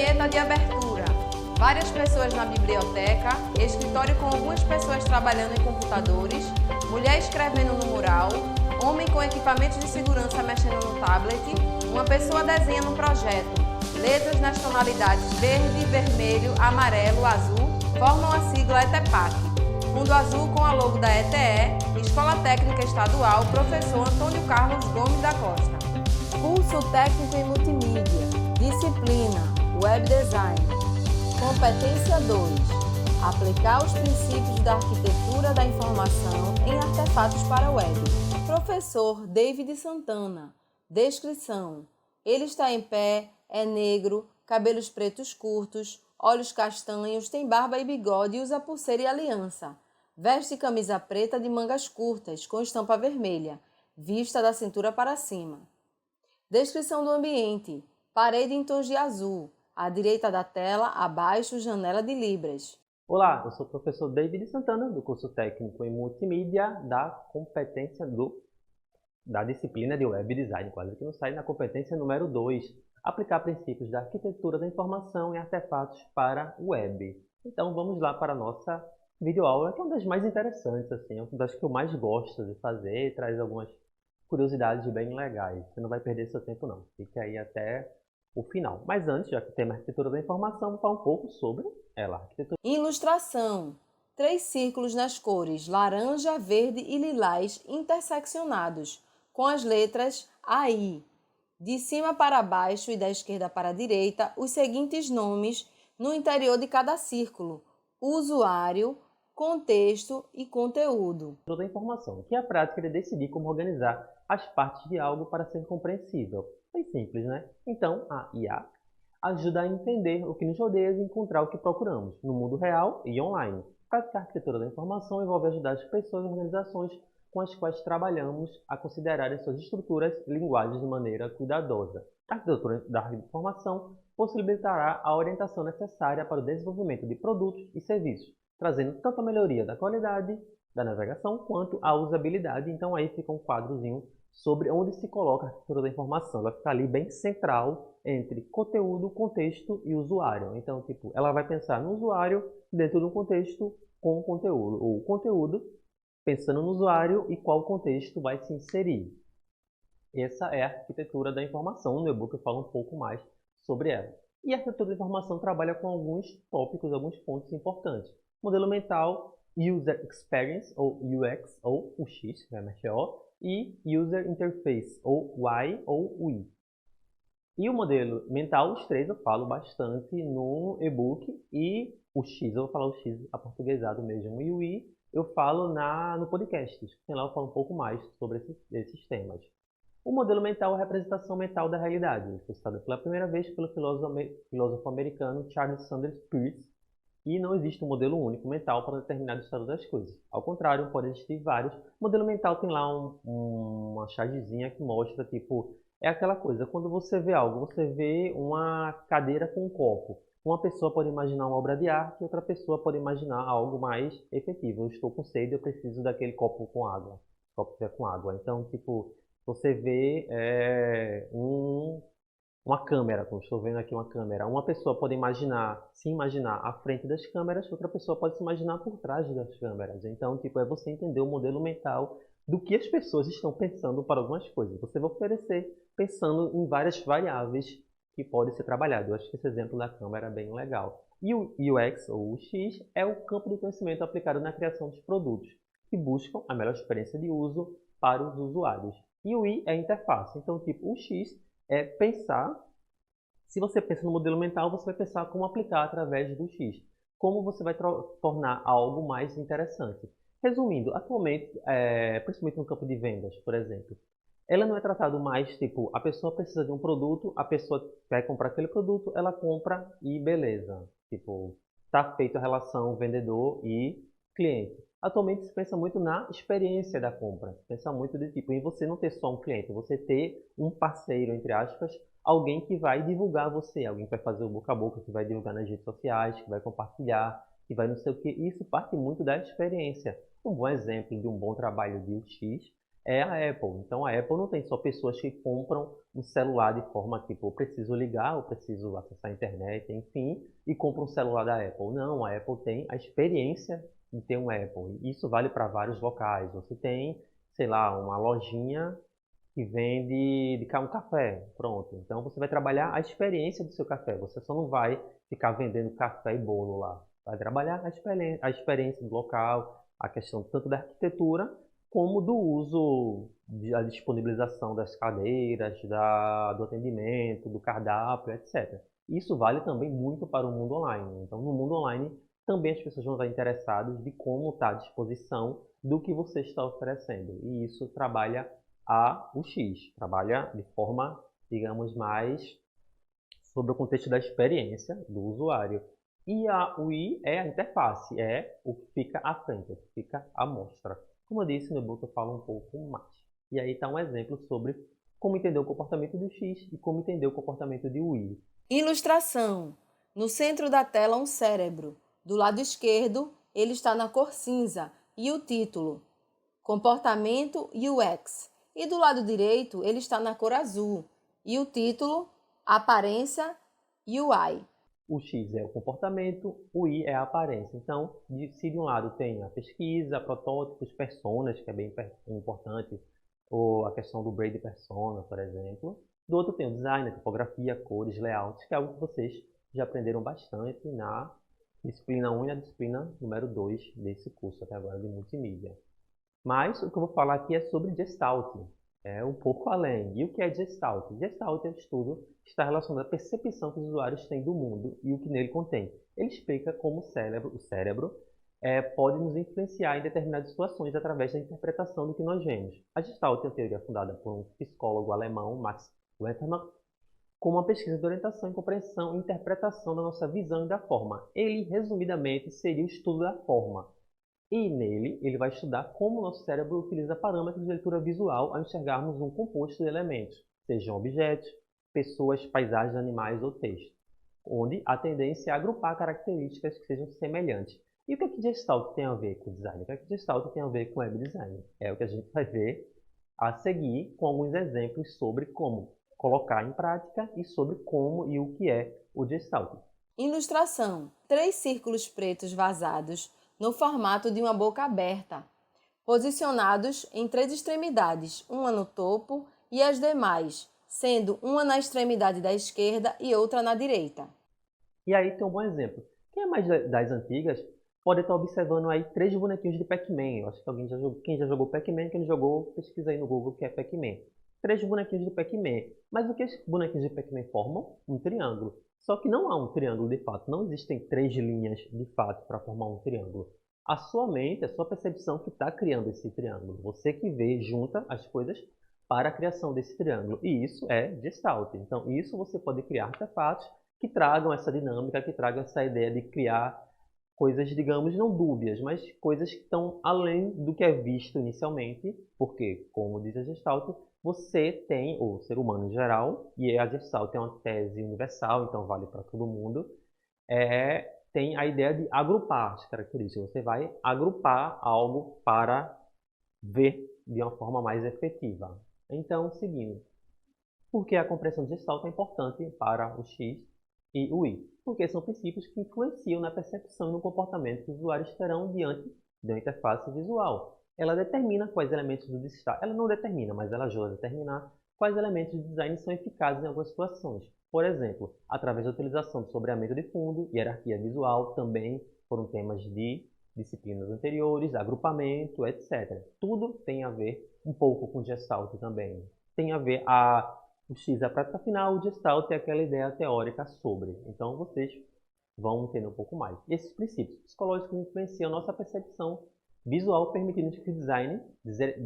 Vinheta de abertura. Várias pessoas na biblioteca, escritório com algumas pessoas trabalhando em computadores, mulher escrevendo no mural, homem com equipamentos de segurança mexendo no tablet, uma pessoa desenha no projeto. Letras nas tonalidades verde, vermelho, amarelo, azul formam a sigla ETEPAC. Fundo azul com a logo da ETE, Escola Técnica Estadual, professor Antônio Carlos Gomes da Costa. Curso Técnico em Multimídia. Disciplina Web Design. Competência 2. Aplicar os princípios da arquitetura da informação em artefatos para a web. Professor David Santana. Descrição. Ele está em pé, é negro, cabelos pretos curtos, olhos castanhos, tem barba e bigode e usa pulseira e aliança. Veste camisa preta de mangas curtas, com estampa vermelha, vista da cintura para cima. Descrição do ambiente. Parede em tons de azul. À direita da tela, abaixo, janela de libras. Olá, eu sou o professor David Santana, do curso técnico em multimídia da competência da disciplina de Web Design, quase que não sai, na competência número 2, aplicar princípios da arquitetura da informação e artefatos para web. Então vamos lá para a nossa videoaula, que é uma das mais interessantes, assim, uma das que eu mais gosto de fazer, traz algumas curiosidades bem legais. Você não vai perder seu tempo não, fique aí até o final. Mas antes, já que temos a arquitetura da informação, vou falar um pouco sobre ela. Arquitetura. Ilustração. 3 círculos nas cores laranja, verde e lilás interseccionados, com as letras AI. De cima para baixo e da esquerda para a direita, os seguintes nomes no interior de cada círculo: usuário, contexto e conteúdo. Da informação, que é a prática de decidir como organizar as partes de algo para ser compreensível. Bem simples, né? Então, a IA ajuda a entender o que nos rodeia e encontrar o que procuramos, no mundo real e online. Praticar a arquitetura da informação envolve ajudar as pessoas e organizações com as quais trabalhamos a considerarem suas estruturas e linguagens de maneira cuidadosa. A arquitetura da informação possibilitará a orientação necessária para o desenvolvimento de produtos e serviços, trazendo tanto a melhoria da qualidade da navegação quanto a usabilidade. Então aí fica um quadrozinho sobre onde se coloca a arquitetura da informação. Ela fica ali bem central entre conteúdo, contexto e usuário. Então, tipo, ela vai pensar no usuário dentro de um contexto com o conteúdo, ou o conteúdo pensando no usuário e qual contexto vai se inserir. Essa é a arquitetura da informação. No e-book eu falo um pouco mais sobre ela. E a arquitetura da informação trabalha com alguns tópicos, alguns pontos importantes. Modelo mental, User Experience, ou UX, ou o X, que é MXO, e User Interface, ou Y ou UI. E o modelo mental, os três eu falo bastante no e-book, e o X, eu vou falar o X aportuguesado mesmo, e o Y eu falo no podcast, lá eu falo um pouco mais sobre esses temas. O modelo mental é a representação mental da realidade, foi citado pela primeira vez pelo filósofo americano Charles Sanders Peirce, e não existe um modelo único mental para determinado estado das coisas. Ao contrário, podem existir vários. O modelo mental tem lá uma chargezinha que mostra, tipo, é aquela coisa, quando você vê algo, você vê uma cadeira com um copo. Uma pessoa pode imaginar uma obra de arte, outra pessoa pode imaginar algo mais efetivo. Eu estou com sede, eu preciso daquele copo com água. Copo com água. Então, tipo, você vê uma câmera, como estou vendo aqui uma câmera. Uma pessoa pode se imaginar à frente das câmeras, outra pessoa pode se imaginar por trás das câmeras. Então, tipo, é você entender o modelo mental do que as pessoas estão pensando para algumas coisas. Você vai oferecer pensando em várias variáveis que podem ser trabalhadas. Eu acho que esse exemplo da câmera é bem legal. E o UX, ou o X, é o campo do conhecimento aplicado na criação dos produtos, que buscam a melhor experiência de uso para os usuários. E o Y é a interface. Então, tipo, o X é pensar, se você pensa no modelo mental, você vai pensar como aplicar através do X. Como você vai tornar algo mais interessante. Resumindo, atualmente, principalmente no campo de vendas, por exemplo, ela não é tratado mais, tipo, a pessoa precisa de um produto, a pessoa quer comprar aquele produto, ela compra e beleza. Tipo, está feita a relação vendedor e cliente. Atualmente se pensa muito na experiência da compra. Se pensa muito de tipo, em você não ter só um cliente, você ter um parceiro, entre aspas, alguém que vai divulgar você, alguém que vai fazer o boca a boca, que vai divulgar nas redes sociais, que vai compartilhar, que vai não sei o que. Isso parte muito da experiência. Um bom exemplo de um bom trabalho de UX é a Apple. Então, a Apple não tem só pessoas que compram um celular de forma tipo, eu preciso ligar, eu preciso acessar a internet, enfim, e compro um celular da Apple. Não, a Apple tem a experiência de ter um Apple. Isso vale para vários locais. Você tem, sei lá, uma lojinha que vende um café, pronto. Então, você vai trabalhar a experiência do seu café. Você só não vai ficar vendendo café e bolo lá. Vai trabalhar a experiência do local, a questão tanto da arquitetura, como do uso, da disponibilização das cadeiras, do atendimento, do cardápio, etc. Isso vale também muito para o mundo online. Então, no mundo online, também as pessoas vão estar interessadas de como está à disposição do que você está oferecendo. E isso trabalha a UX, trabalha de forma, digamos, mais sobre o contexto da experiência do usuário. E a UI é a interface, é o que fica à frente, o que fica à mostra. Como eu disse, no e-book eu falo um pouco mais. E aí está um exemplo sobre como entender o comportamento do X e como entender o comportamento de UI. Ilustração. No centro da tela, um cérebro. Do lado esquerdo, ele está na cor cinza e o título, Comportamento UX. E do lado direito, ele está na cor azul e o título, Aparência UI. O X é o comportamento, o I é a aparência. Então, se de um lado tem a pesquisa, protótipos, personas, que é bem importante, ou a questão do Brady Persona, por exemplo. Do outro tem o design, a tipografia, cores, layout, que é algo que vocês já aprenderam bastante na disciplina 1 e na disciplina número 2 desse curso até agora de multimídia. Mas o que eu vou falar aqui é sobre Gestalt, é um pouco além. E o que é Gestalt? Gestalt é um estudo que está relacionado à percepção que os usuários têm do mundo e o que nele contém. Ele explica como o cérebro pode nos influenciar em determinadas situações através da interpretação do que nós vemos. A Gestalt é uma teoria fundada por um psicólogo alemão, Max Westermann, com uma pesquisa de orientação, compreensão e interpretação da nossa visão e da forma. Ele, resumidamente, seria o estudo da forma. E nele, ele vai estudar como o nosso cérebro utiliza parâmetros de leitura visual ao enxergarmos um composto de elementos, sejam objetos, pessoas, paisagens, animais ou texto, onde a tendência é agrupar características que sejam semelhantes. E o que é que Gestalt tem a ver com design? O que é que Gestalt tem a ver com web design? É o que a gente vai ver a seguir com alguns exemplos sobre como colocar em prática e sobre como e o que é o Gestalt. Ilustração. 3 círculos pretos vazados no formato de uma boca aberta, posicionados em 3 extremidades, uma no topo e as demais, sendo uma na extremidade da esquerda e outra na direita. E aí tem um bom exemplo. Quem é mais das antigas pode estar observando aí 3 bonequinhos de Pac-Man. Eu acho que alguém quem já jogou Pac-Man, quem não jogou, pesquisa aí no Google o que é Pac-Man. 3 bonequinhos de Pac-Man. Mas o que esses bonequinhos de Pac-Man formam? Um triângulo. Só que não há um triângulo de fato. Não existem 3 linhas de fato para formar um triângulo. A sua mente, a sua percepção que está criando esse triângulo. Você que vê, junta as coisas para a criação desse triângulo. E isso é Gestalt. Então, isso você pode criar artefatos que tragam essa dinâmica, que tragam essa ideia de criar coisas, digamos, não dúbias, mas coisas que estão além do que é visto inicialmente, porque, como diz a Gestalt, você tem, o ser humano em geral, e a Gestalt é uma tese universal, então vale para todo mundo, tem a ideia de agrupar as características. Você vai agrupar algo para ver de uma forma mais efetiva. Então, seguindo. Por que a compreensão de Gestalt é importante para o X e o Y? Porque são princípios que influenciam na percepção e no comportamento que os usuários terão diante de uma interface visual. Ela determina quais elementos do design. Ela não determina, mas ela ajuda a determinar quais elementos de design são eficazes em algumas situações. Por exemplo, através da utilização de sombreamento de fundo, hierarquia visual, também foram temas de disciplinas anteriores, agrupamento, etc. Tudo tem a ver um pouco com Gestalt também. Tem a ver o X é a prática final, o Gestalt é aquela ideia teórica sobre. Então vocês vão entender um pouco mais. Esses princípios psicológicos influenciam a nossa percepção visual, permitindo que o design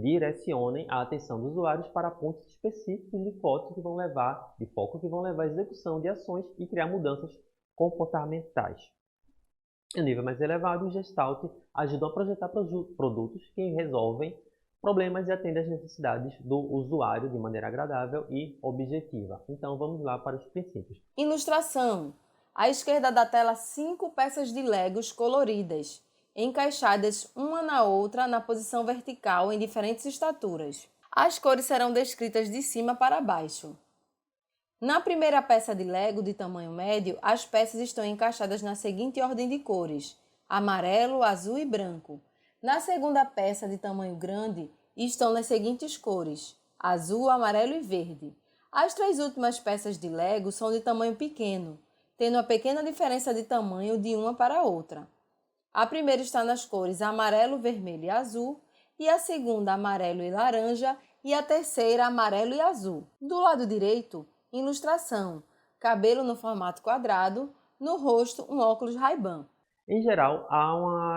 direcione a atenção dos usuários para pontos específicos de foco que vão levar à execução de ações e criar mudanças comportamentais. Em nível mais elevado, o Gestalt ajuda a projetar produtos que resolvem problemas e atendem às necessidades do usuário de maneira agradável e objetiva. Então vamos lá para os princípios. Ilustração. À esquerda da tela, 5 peças de Legos coloridas. encaixadas uma na outra na posição vertical em diferentes estaturas. As cores serão descritas de cima para baixo. Na primeira peça de Lego de tamanho médio, as peças estão encaixadas na seguinte ordem de cores: amarelo, azul e branco. Na segunda peça de tamanho grande, estão nas seguintes cores: azul, amarelo e verde. As três últimas peças de Lego são de tamanho pequeno, tendo uma pequena diferença de tamanho de uma para a outra. A primeira está nas cores amarelo, vermelho e azul, e a segunda amarelo e laranja, e a terceira amarelo e azul. Do lado direito, ilustração: cabelo no formato quadrado, no rosto um óculos Ray-Ban. Em geral,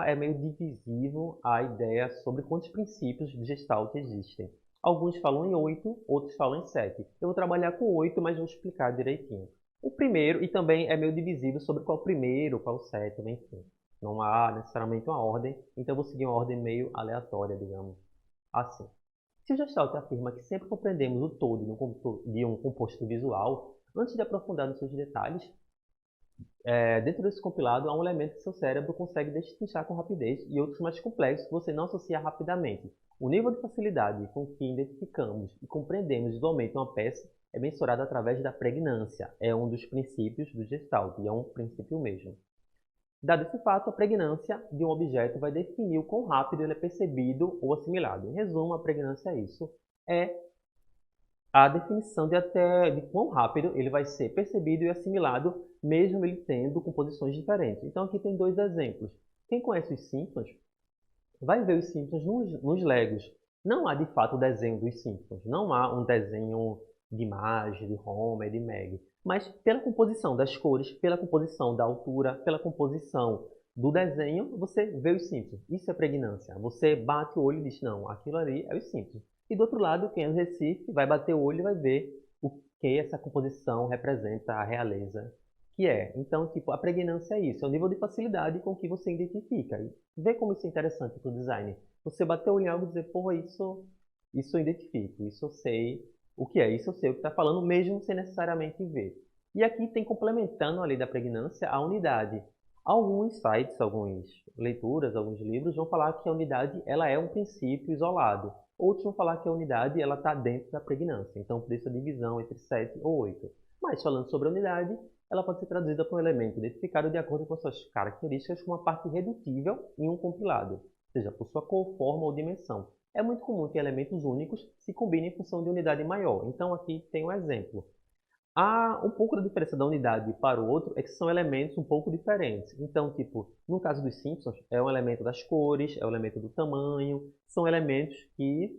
é meio divisível a ideia sobre quantos princípios de Gestalt existem. Alguns falam em 8, outros falam em 7. Eu vou trabalhar com 8, mas vou explicar direitinho. O primeiro, e também é meio divisível sobre qual o primeiro, qual o sétimo, enfim. Não há necessariamente uma ordem, então eu vou seguir uma ordem meio aleatória, digamos assim. Se o Gestalt afirma que sempre compreendemos o todo de um composto visual, antes de aprofundar nos seus detalhes, dentro desse compilado há um elemento que seu cérebro consegue destrinchar com rapidez e outros mais complexos que você não associa rapidamente. O nível de facilidade com que identificamos e compreendemos visualmente uma peça é mensurado através da pregnância. É um dos princípios do Gestalt e é um princípio mesmo. Dado esse fato, a pregnância de um objeto vai definir o quão rápido ele é percebido ou assimilado. Em resumo, a pregnância é isso. É a definição de quão rápido ele vai ser percebido e assimilado, mesmo ele tendo composições diferentes. Então aqui tem dois exemplos. Quem conhece os Simpsons vai ver os Simpsons nos Legos. Não há de fato o desenho dos Simpsons. Não há um desenho de Marge, de Homer, de Maggie. Mas pela composição das cores, pela composição da altura, pela composição do desenho, você vê os Simpsons. Isso é pregnância. Você bate o olho e diz, não, aquilo ali é os Simpsons. E do outro lado, quem é do Recife vai bater o olho e vai ver o que essa composição representa, a realeza que é. Então, tipo, a pregnância é isso, é o nível de facilidade com que você identifica. E vê como isso é interessante para o design. Você bater o olho em algo e dizer, porra, isso eu identifico, isso eu sei o que é, isso eu sei o que está falando, mesmo sem necessariamente ver. E aqui tem complementando a lei da pregnância a unidade. Alguns sites, algumas leituras, alguns livros vão falar que a unidade ela é um princípio isolado. Outros vão falar que a unidade ela está dentro da pregnância. Então, por isso a divisão entre 7 ou 8. Mas, falando sobre a unidade, ela pode ser traduzida por um elemento identificado de acordo com as suas características como uma parte irredutível em um compilado, seja por sua cor, forma ou dimensão. É muito comum que elementos únicos se combinem em função de unidade maior. Então, aqui tem um exemplo. Um pouco da diferença da unidade para o outro é que são elementos um pouco diferentes. Então, tipo, no caso dos Simpsons, é um elemento das cores, é um elemento do tamanho, são elementos que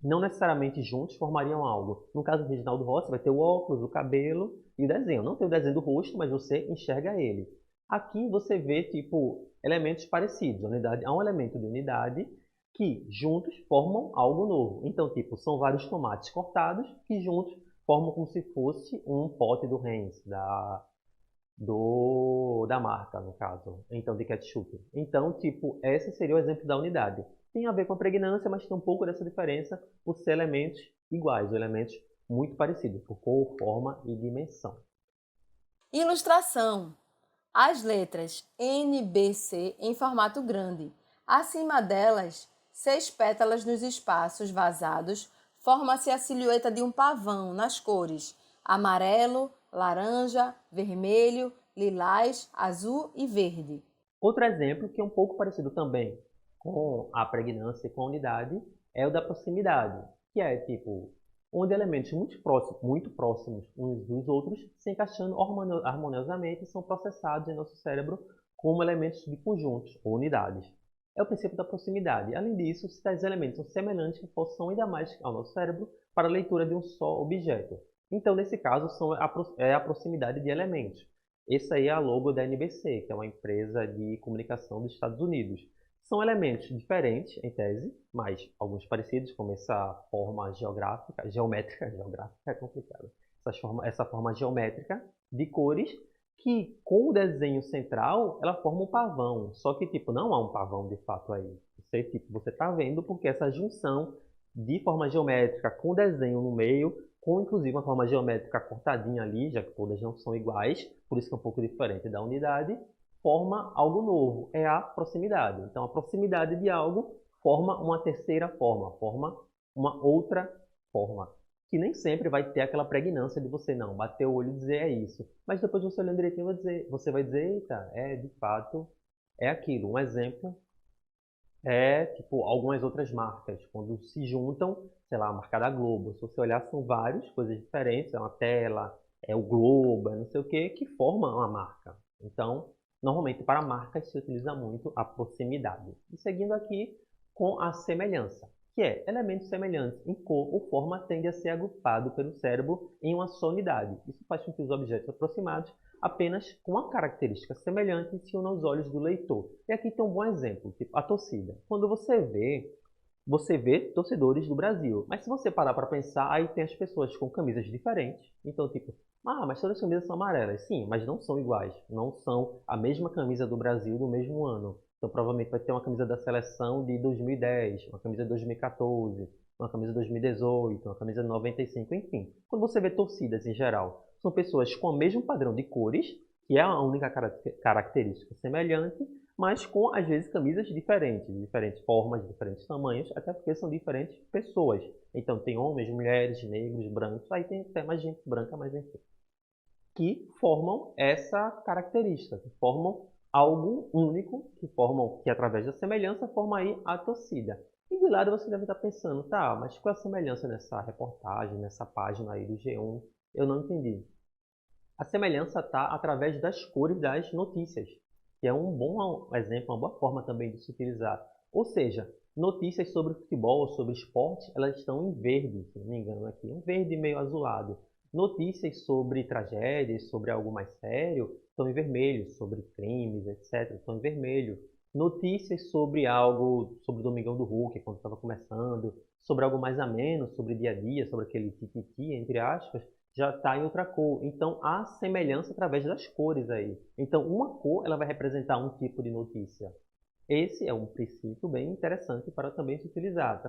não necessariamente juntos formariam algo. No caso do Reginaldo Rossi, vai ter o óculos, o cabelo e o desenho. Não tem o desenho do rosto, mas você enxerga ele. Aqui você vê, tipo, elementos parecidos. Há um elemento de unidade que juntos formam algo novo. Então, tipo, são vários tomates cortados que juntos formam como se fosse um pote do Heinz, da marca, no caso, então de ketchup. Então, tipo, esse seria o exemplo da unidade. Tem a ver com a pregnância, mas tem um pouco dessa diferença por ser elementos iguais, ou elementos muito parecidos, por cor, forma e dimensão. Ilustração. As letras N, B, C em formato grande. Acima delas, 6 pétalas nos espaços vazados, forma-se a silhueta de um pavão nas cores amarelo, laranja, vermelho, lilás, azul e verde. Outro exemplo, que é um pouco parecido também com a pregnância e com a unidade, é o da proximidade, que é tipo, onde elementos muito próximos uns dos outros se encaixando harmoniosamente são processados em nosso cérebro como elementos de conjuntos ou unidades. É o princípio da proximidade. Além disso, se tais elementos são semelhantes, reforçam ainda mais ao nosso cérebro para a leitura de um só objeto. Então, nesse caso, é a proximidade de elementos. Essa aí é a logo da NBC, que é uma empresa de comunicação dos Estados Unidos. São elementos diferentes, em tese, mas alguns parecidos, como essa forma geométrica é complicado, essa forma geométrica de cores, que com o desenho central, ela forma um pavão. Só que, tipo, não há um pavão de fato aí. Você tá vendo porque essa junção de forma geométrica com desenho no meio, com inclusive uma forma geométrica cortadinha ali, já que todas não são iguais, por isso que é um pouco diferente da unidade, forma algo novo, é a proximidade. Então, a proximidade de algo forma uma terceira forma, forma uma outra forma, que nem sempre vai ter aquela pregnância de você não bater o olho e dizer é isso. Mas depois você olhando direitinho, você vai dizer, eita, de fato, é aquilo. Um exemplo é, tipo, algumas outras marcas, quando se juntam, sei lá, a marca da Globo. Se você olhar, são várias coisas diferentes, é uma tela, é o Globo, é não sei o que formam uma marca. Então, normalmente para marcas se utiliza muito a proximidade. E seguindo aqui com a semelhança, que é elementos semelhantes em cor ou forma tende a ser agrupado pelo cérebro em uma só unidade. Isso faz com que os objetos aproximados apenas com uma característica semelhante se unam aos olhos do leitor. E aqui tem um bom exemplo, tipo a torcida. Quando você vê torcedores do Brasil. Mas se você parar para pensar, aí tem as pessoas com camisas diferentes. Então, tipo, mas todas as camisas são amarelas. Sim, mas não são iguais. Não são a mesma camisa do Brasil do mesmo ano. Então, provavelmente vai ter uma camisa da seleção de 2010, uma camisa de 2014, uma camisa de 2018, uma camisa de 95, enfim. Quando você vê torcidas em geral, são pessoas com o mesmo padrão de cores, que é a única característica semelhante, mas com, às vezes, camisas diferentes, de diferentes formas, de diferentes tamanhos, até porque são diferentes pessoas. Então, tem homens, mulheres, negros, brancos, aí tem até mais gente branca, mas enfim. Que formam essa característica, que formam algo único, que através da semelhança forma aí a torcida. E de lado você deve estar pensando, tá, mas qual é a semelhança nessa reportagem, nessa página aí do G1? Eu não entendi. A semelhança está através das cores das notícias, que é um bom exemplo, uma boa forma também de se utilizar. Ou seja, notícias sobre futebol, sobre esporte, elas estão em verde, se não me engano aqui, um verde meio azulado. Notícias sobre tragédias, sobre algo mais sério, estão em vermelho, sobre crimes, etc., estão em vermelho. Notícias sobre algo, sobre o Domingão do Hulk, quando estava começando, sobre algo mais ameno, sobre dia a dia, sobre aquele tititi, entre aspas, já está em outra cor. Então, há semelhança através das cores aí. Então, uma cor ela vai representar um tipo de notícia. Esse é um princípio bem interessante para também se utilizar,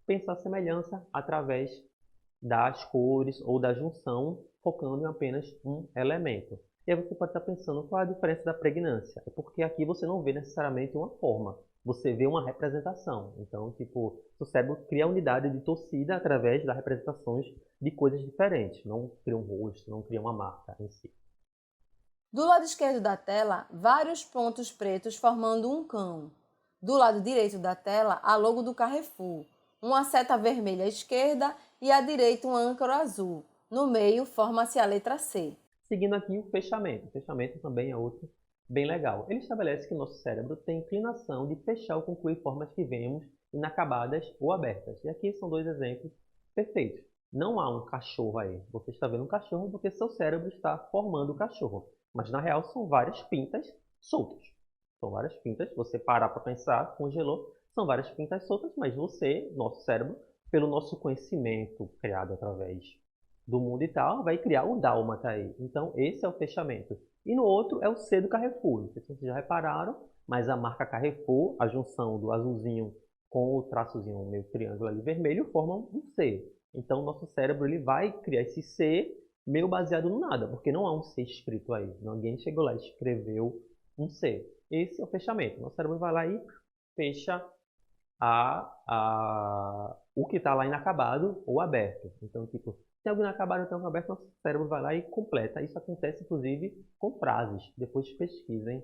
pensar a semelhança através das cores ou da junção, focando em apenas um elemento. E aí você pode estar pensando, qual é a diferença da pregnância? É porque aqui você não vê necessariamente uma forma, você vê uma representação. Então, tipo, o cérebro cria a unidade de torcida através das representações de coisas diferentes. Não cria um rosto, não cria uma marca em si. Do lado esquerdo da tela, vários pontos pretos formando um cão. Do lado direito da tela, a logo do Carrefour, uma seta vermelha à esquerda e à direita um âncora azul. No meio, forma-se a letra C. Seguindo aqui o fechamento. O fechamento também é outro bem legal. Ele estabelece que o nosso cérebro tem inclinação de fechar ou concluir formas que vemos inacabadas ou abertas. E aqui são dois exemplos perfeitos. Não há um cachorro aí. Você está vendo um cachorro porque seu cérebro está formando o cachorro. Mas na real são várias pintas soltas. São várias pintas. Se você parar para pensar, congelou, são várias pintas soltas, mas você, nosso cérebro, pelo nosso conhecimento criado através do mundo e tal, vai criar o dálmata aí. Então, esse é o fechamento. E no outro é o C do Carrefour. Não sei se vocês já repararam, mas a marca Carrefour, a junção do azulzinho com o traçozinho meio triângulo ali vermelho, formam um C. Então, o nosso cérebro ele vai criar esse C meio baseado no nada, porque não há um C escrito aí. Ninguém chegou lá e escreveu um C. Esse é o fechamento. Nosso cérebro vai lá e fecha o que está lá inacabado ou aberto. Então, tipo, tem algo inacabado, tem algo aberto, nosso cérebro vai lá e completa. Isso acontece, inclusive, com frases. Depois pesquisem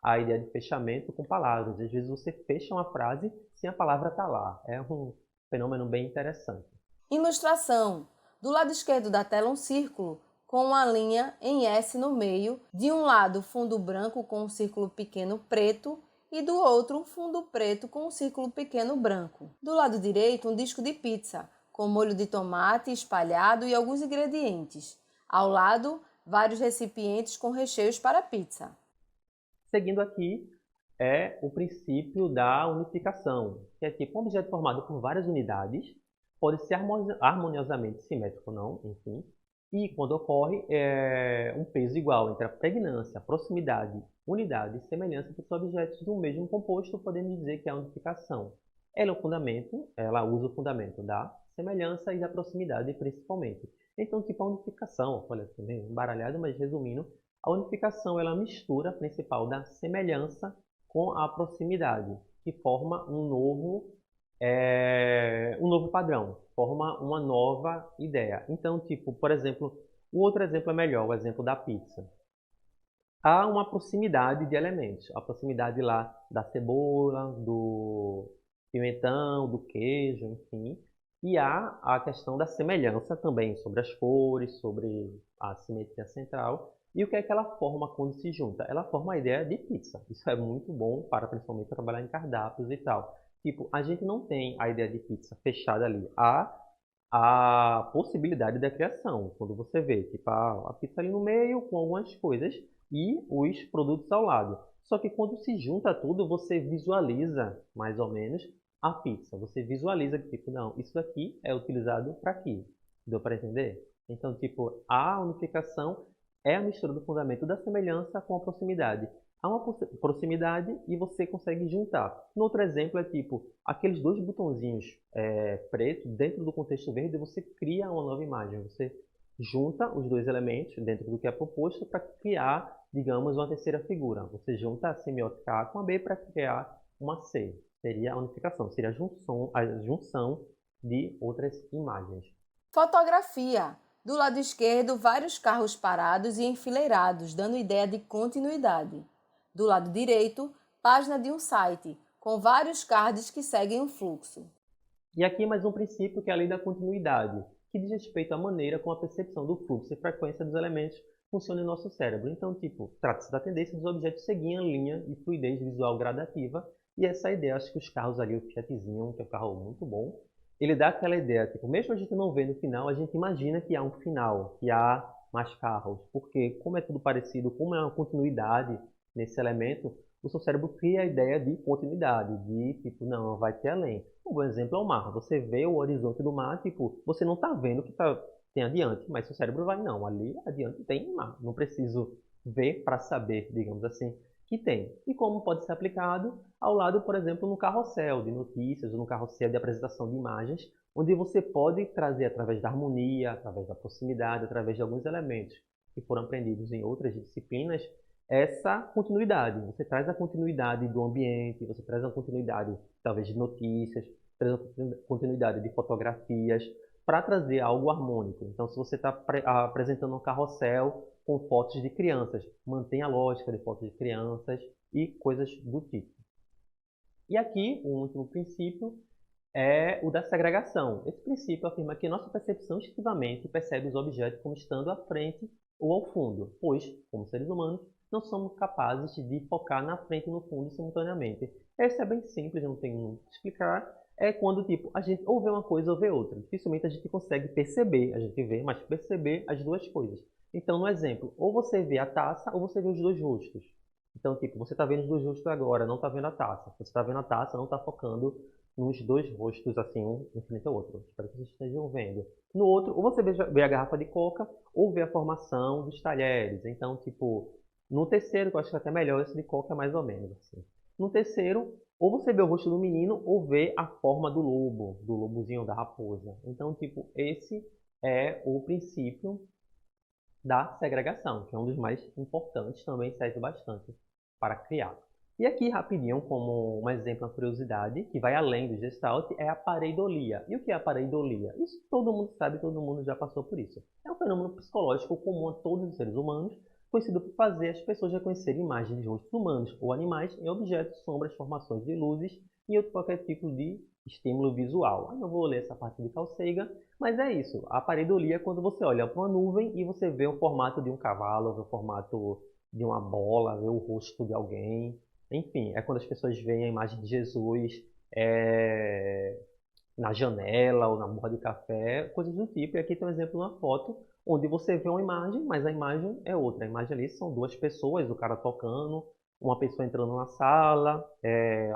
a ideia de fechamento com palavras. Às vezes você fecha uma frase sem a palavra estar lá. É um fenômeno bem interessante. Ilustração. Do lado esquerdo da tela, um círculo com uma linha em S no meio. De um lado, fundo branco com um círculo pequeno preto e do outro, um fundo preto com um círculo pequeno branco. Do lado direito, um disco de pizza com molho de tomate espalhado e alguns ingredientes. Ao lado, vários recipientes com recheios para pizza. Seguindo aqui é o princípio da unificação, que é tipo um objeto formado por várias unidades, pode ser harmoniosamente simétrico ou não, enfim, e quando ocorre um peso igual entre a pregnância, a proximidade, unidade e semelhança entre os objetos do mesmo composto, podemos dizer que é a unificação. Ela usa o fundamento da semelhança e da proximidade principalmente. Então, tipo a unificação, olha também embaralhado, mas resumindo, A unificação ela é a mistura principal da semelhança com a proximidade, que forma um novo padrão, forma uma nova ideia. Então, tipo, por exemplo, o outro exemplo é melhor, o exemplo da pizza. Há uma proximidade de elementos, a proximidade lá da cebola, do pimentão, do queijo, enfim. E há a questão da semelhança também sobre as cores, sobre a simetria central. E o que é que ela forma quando se junta? Ela forma a ideia de pizza. Isso é muito bom para principalmente trabalhar em cardápios e tal. Tipo, a gente não tem a ideia de pizza fechada ali. Há a possibilidade da criação. Quando você vê, tipo, a pizza ali no meio com algumas coisas e os produtos ao lado. Só que quando se junta tudo, você visualiza mais ou menos a pizza. Você visualiza que, tipo, não, isso aqui é utilizado para aqui. Deu para entender? Então, tipo, a unificação é a mistura do fundamento da semelhança com a proximidade. Há uma proximidade e você consegue juntar. No outro exemplo é tipo, aqueles dois botõezinhos pretos, dentro do contexto verde, você cria uma nova imagem. Você junta os dois elementos dentro do que é proposto para criar, digamos, uma terceira figura. Você junta a semiótica A com a B para criar uma C. Seria a unificação, seria a junção de outras imagens. Fotografia. Do lado esquerdo, vários carros parados e enfileirados, dando ideia de continuidade. Do lado direito, página de um site, com vários cards que seguem um fluxo. E aqui mais um princípio que é a lei da continuidade, que diz respeito à maneira como a percepção do fluxo e frequência dos elementos funciona em nosso cérebro. Então, tipo, trata-se da tendência dos objetos seguirem a linha e fluidez visual gradativa. E essa ideia, acho que os carros ali, o Fiatzinho, que é um carro muito bom, ele dá aquela ideia, tipo, mesmo a gente não vendo o final, a gente imagina que há um final, que há mais carros. Porque, como é tudo parecido, como é uma continuidade nesse elemento, o seu cérebro cria a ideia de continuidade, de tipo, não, vai ter além. Um bom exemplo é o mar. Você vê o horizonte do mar, tipo, você não está vendo o que tem adiante, mas seu cérebro vai, não, ali adiante tem mar. Não preciso ver para saber, digamos assim, que tem. E como pode ser aplicado ao lado, por exemplo, no carrossel de notícias, ou no carrossel de apresentação de imagens, onde você pode trazer através da harmonia, através da proximidade, através de alguns elementos que foram aprendidos em outras disciplinas, essa continuidade. Você traz a continuidade do ambiente, você traz a continuidade, talvez, de notícias, traz a continuidade de fotografias, para trazer algo harmônico. Então, se você está apresentando um carrossel com fotos de crianças, mantenha a lógica de fotos de crianças e coisas do tipo. E aqui, o último princípio é o da segregação. Esse princípio afirma que nossa percepção instintivamente percebe os objetos como estando à frente ou ao fundo, pois, como seres humanos, não somos capazes de focar na frente e no fundo simultaneamente. Esse é bem simples, não tem muito o que explicar. É quando tipo, a gente ou vê uma coisa ou vê outra. Dificilmente a gente consegue perceber, a gente vê, mas perceber as duas coisas. Então, no exemplo, ou você vê a taça ou você vê os dois rostos. Então, tipo, você está vendo os dois rostos agora, não está vendo a taça. Você está vendo a taça, não está focando nos dois rostos, assim, um em frente ao outro. Espero que vocês estejam vendo. No outro, ou você vê a garrafa de coca, ou vê a formação dos talheres. Então, tipo, no terceiro, que eu acho que é até melhor, esse de coca é mais ou menos assim. No terceiro, ou você vê o rosto do menino, ou vê a forma do lobo, do lobozinho, da raposa. Então, tipo, esse é o princípio da segregação, que é um dos mais importantes, também serve bastante para criar. E aqui, rapidinho, como um exemplo, uma curiosidade, que vai além do Gestalt, é a pareidolia. E o que é a pareidolia? Isso todo mundo sabe, todo mundo já passou por isso. É um fenômeno psicológico comum a todos os seres humanos, conhecido por fazer as pessoas reconhecerem imagens de rostos humanos ou animais em objetos, sombras, formações de luzes e outro qualquer tipo de estímulo visual. Eu não vou ler essa parte de Carl Sagan, mas é isso. A pareidolia é quando você olha para uma nuvem e você vê o formato de um cavalo, vê o formato de uma bola, vê o rosto de alguém. Enfim, é quando as pessoas veem a imagem de Jesus na janela ou na borra de café, coisas do tipo. E aqui tem um exemplo de uma foto onde você vê uma imagem, mas a imagem é outra. A imagem ali são duas pessoas, o cara tocando, uma pessoa entrando na sala,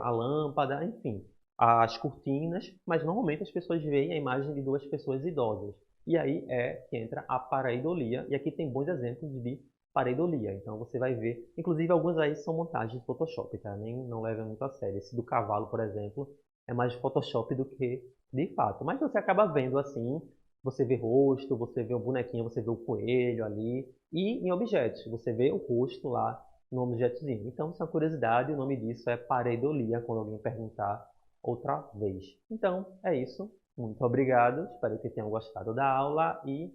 a lâmpada, enfim, as cortinas, mas normalmente as pessoas veem a imagem de duas pessoas idosas. E aí é que entra a pareidolia, e aqui tem bons exemplos de pareidolia. Então você vai ver, inclusive alguns aí são montagens de Photoshop, tá? Nem não leva muito a sério. Esse do cavalo, por exemplo, é mais de Photoshop do que de fato. Mas você acaba vendo assim você vê rosto, você vê o bonequinho, você vê o coelho ali. E em objetos, você vê o rosto lá no objetozinho. Então, isso é uma curiosidade, o nome disso é pareidolia, quando alguém perguntar outra vez. Então, é isso. Muito obrigado, espero que tenham gostado da aula e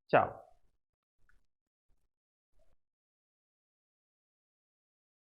tchau!